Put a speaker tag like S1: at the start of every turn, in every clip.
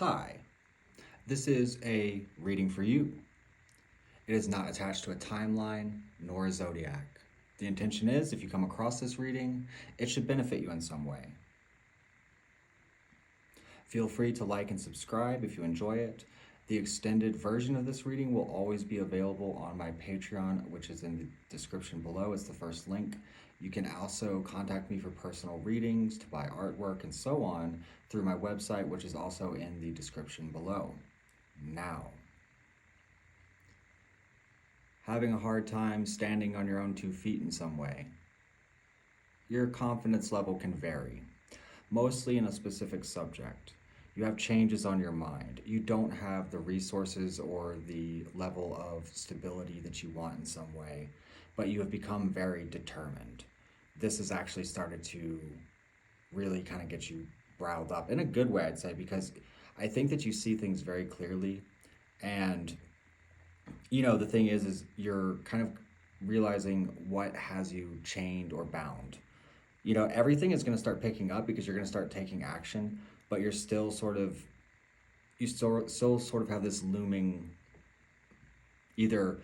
S1: Hi, this is a reading for you. It is not attached to a timeline nor a zodiac. The intention is, if you come across this reading, it should benefit you in some way. Feel free to like and subscribe if you enjoy it. The extended version of this reading will always be available on my Patreon, which is in the description below. It's the first link. You can also contact me for personal readings, to buy artwork, and so on through my website, which is also in the description below. Now, having a hard time standing on your own 2 feet in some way. Your confidence level can vary, mostly in a specific subject. You have changes on your mind. You don't have the resources or the level of stability that you want in some way, but you have become very determined. This has actually started to really kind of get you riled up in a good way, I'd say, because I think that you see things very clearly. And, you know, the thing is you're kind of realizing what has you chained or bound. You know, everything is going to start picking up because you're going to start taking action, but you're still sort of, you still sort of have this looming either,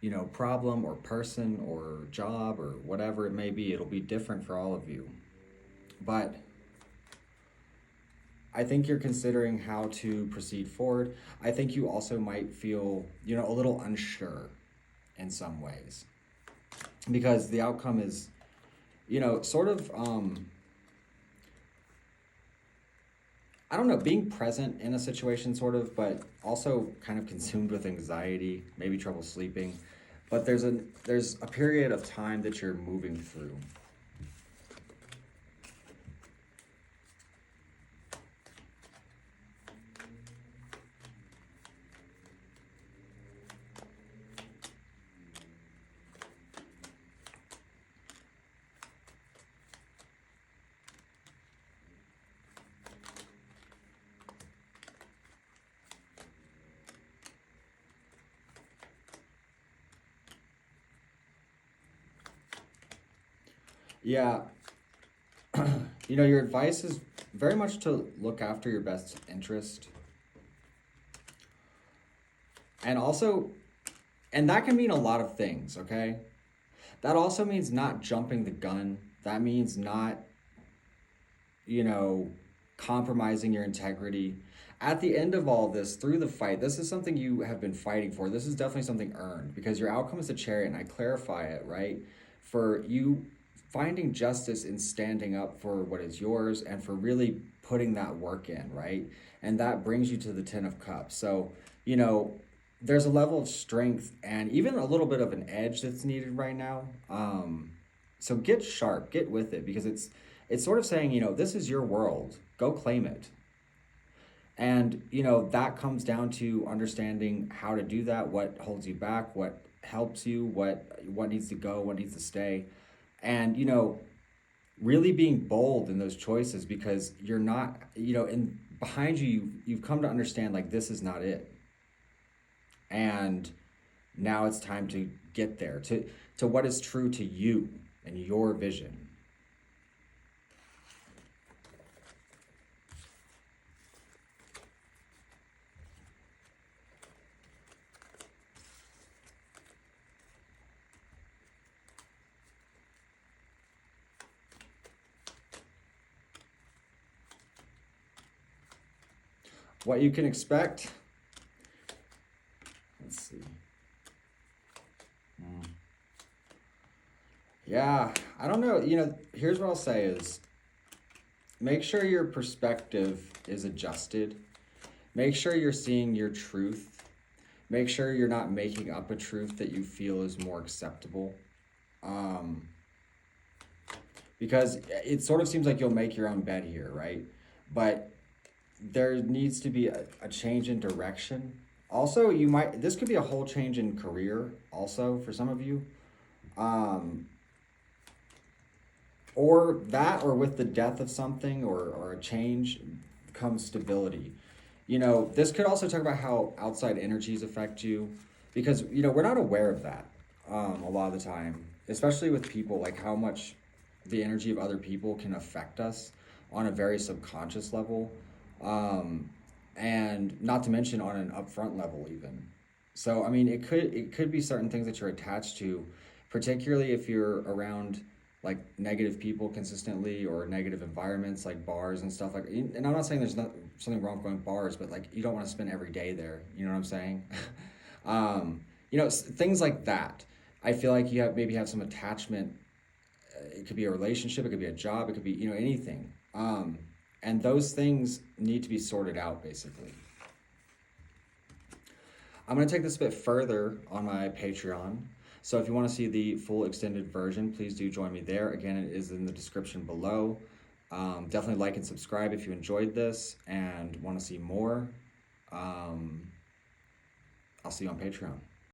S1: you know, problem or person or job or whatever it may be. It'll be different for all of you. But I think you're considering how to proceed forward. I think you also might feel, you know, a little unsure in some ways, because the outcome is, you know, sort of, I don't know, being present in a situation sort of, but also kind of consumed with anxiety, maybe trouble sleeping. But there's a period of time that you're moving through. Yeah, you know, your advice is very much to look after your best interest. And also, and that can mean a lot of things, okay? That also means not jumping the gun. That means not, you know, compromising your integrity. At the end of all this, through the fight, this is something you have been fighting for. This is definitely something earned, because your outcome is the Chariot, and I clarify it, right? For you finding justice in standing up for what is yours and for really putting that work in, right? And that brings you to the 10 of Cups. So, you know, there's a level of strength and even a little bit of an edge that's needed right now. So get sharp, get with it, because it's sort of saying, you know, this is your world, go claim it. And, you know, that comes down to understanding how to do that, what holds you back, what helps you, what needs to go, what needs to stay. And, you know, really being bold in those choices, because you're not, you know, in behind you, you've come to understand, like, this is not it. And now it's time to get there, to what is true to you and your vision. What you can expect. Let's see. Yeah, I don't know. You know, here's what I'll say is, make sure your perspective is adjusted. Make sure you're seeing your truth. Make sure you're not making up a truth that you feel is more acceptable. Because it sort of seems like you'll make your own bed here, right? But there needs to be a change in direction. Also, this could be a whole change in career also for some of you. Or that, or with the death of something or a change comes stability. You know, this could also talk about how outside energies affect you, because, you know, we're not aware of that a lot of the time, especially with people, like how much the energy of other people can affect us on a very subconscious level. and not to mention on an upfront level even. So I mean, it could be certain things that you're attached to, particularly if you're around like negative people consistently or negative environments like bars and stuff like. And I'm not saying there's not something wrong with going to bars, but like you don't want to spend every day there. You know what I'm saying? Things like that. I feel like you maybe have some attachment. It could be a relationship, it could be a job, it could be anything. And those things need to be sorted out basically. I'm going to take this a bit further on my Patreon. So if you want to see the full extended version, please do join me there. Again, it is in the description below. Definitely like and subscribe if you enjoyed this and want to see more. I'll see you on Patreon.